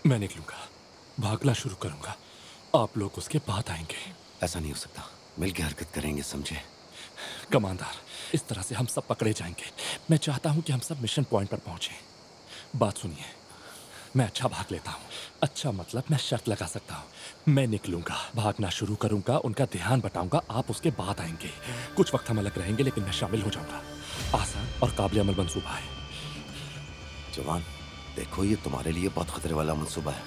मैं निकलूंगा, भागना शुरू करूंगा, आप लोग उसके बाद आएंगे। ऐसा नहीं हो सकता, मिलकर हरकत करेंगे, समझे? कमांडर, इस तरह से हम सब पकड़े जाएंगे। मैं चाहता हूं कि हम सब मिशन पॉइंट पर पहुंचे। बात सुनिए, मैं अच्छा भाग लेता हूं। अच्छा मतलब मैं शर्त लगा सकता हूं। मैं निकलूंगा, भागना शुरू करूंगा, उनका ध्यान बटाऊंगा, आप उसके बाद आएंगे। कुछ वक्त हम अलग रहेंगे लेकिन मैं शामिल हो जाऊंगा। आसान और काबिल अमल मंसूबा है। जवान, देखो ये तुम्हारे लिए बहुत खतरे वाला मंसूबा है।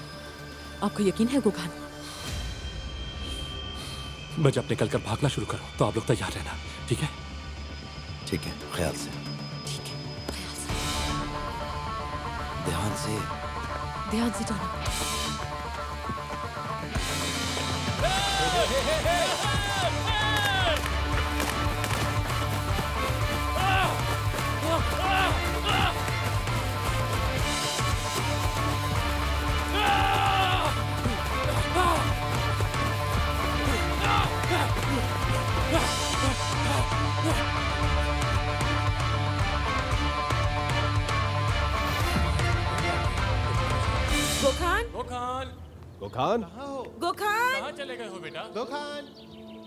आपको यकीन है गोखान? मैं जब निकलकर भागना शुरू करूं तो आप लोग तैयार रहना, ठीक है? ठीक है, ख्याल से। ठीक है, ख्याल से। ध्यान से। ध्यान से जाना। गोखान? गोखान! गोखान? गोखान? कहाँ चले गए हो बेटा? गोखान?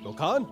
गोखान?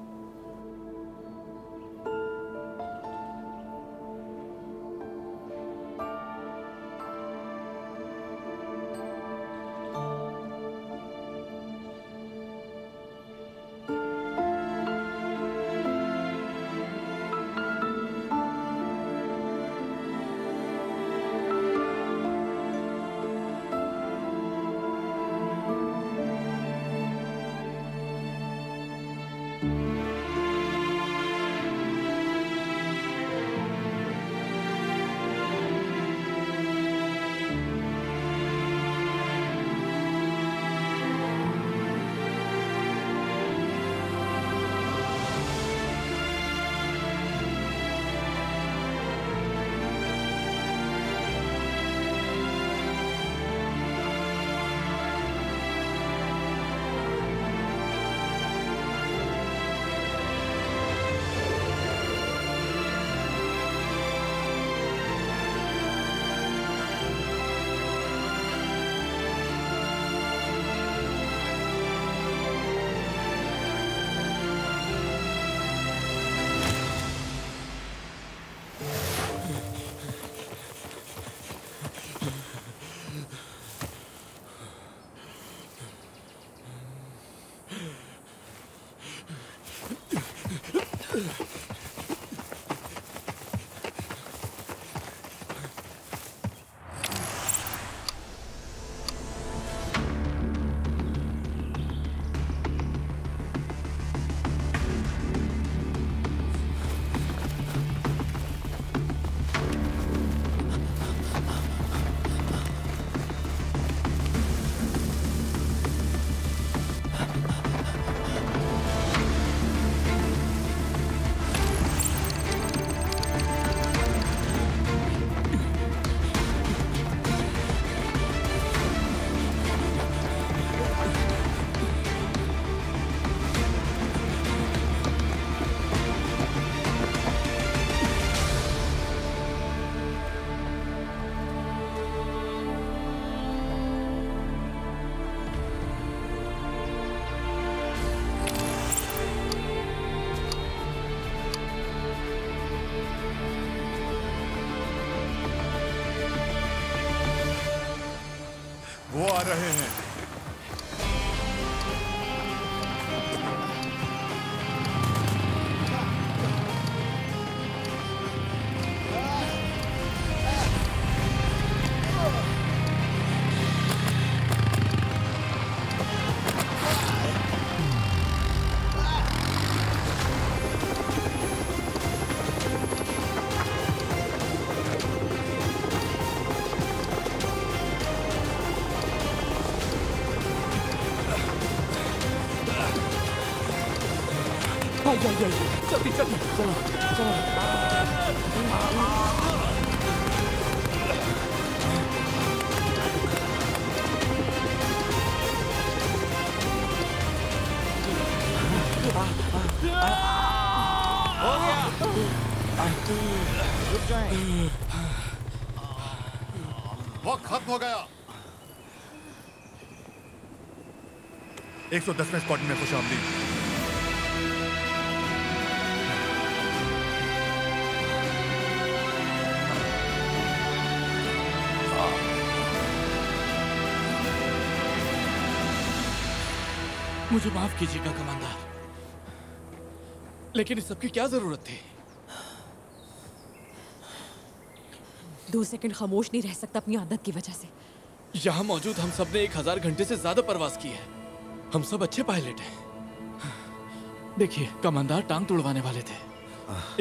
वो आ रहे हैं। जल्दी जल्दी चलो चलो। हो गया। रुक जाएं। वक्त खत्म हो गया। 110वें स्क्वाड्रन में खुशामदीद। मुझे माफ कीजिएगा कमांडर, लेकिन इस सब की क्या जरूरत थी? 2 सेकंड खामोश नहीं रह सकता अपनी आदत की वजह से। यहाँ मौजूद हम सब ने 1000 घंटे से ज्यादा परवाज की है। हम सब अच्छे पायलट हैं। देखिए, कमांडर टांग तुड़वाने वाले थे।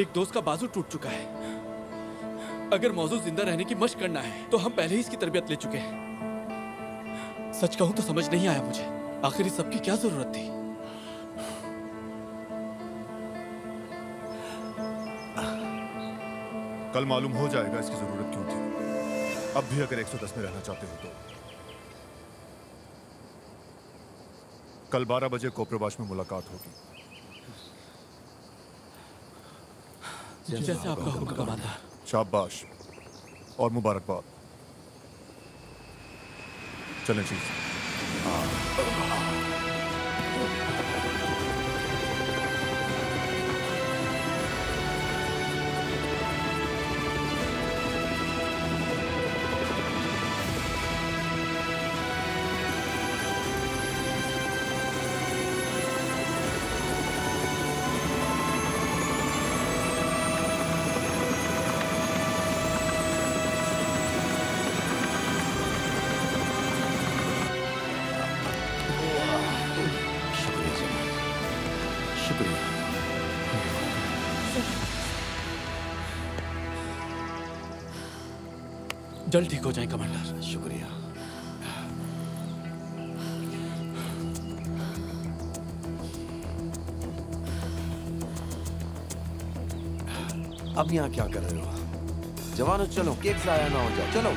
एक दोस्त का बाजू टूट चुका है। अगर मौजूद जिंदा रहने की मशक करना है तो हम पहले ही इसकी तरबियत ले चुके हैं। सच कहूं तो समझ नहीं आया मुझे, आखिर इस सब की क्या जरूरत थी? कल मालूम हो जाएगा इसकी जरूरत क्यों थी। अब भी अगर 110 में रहना चाहते हो तो कल 12 बजे कोपरवाश में मुलाकात होगी। जैसे आपका हुक्म कमांडर। शाबाश और मुबारकबाद। चलें चीज। जल्द ठीक हो जाए कमांडर। शुक्रिया। अब यहाँ क्या कर रहे हो? जवानों चलो, केक जाया ना हो जाए। चलो।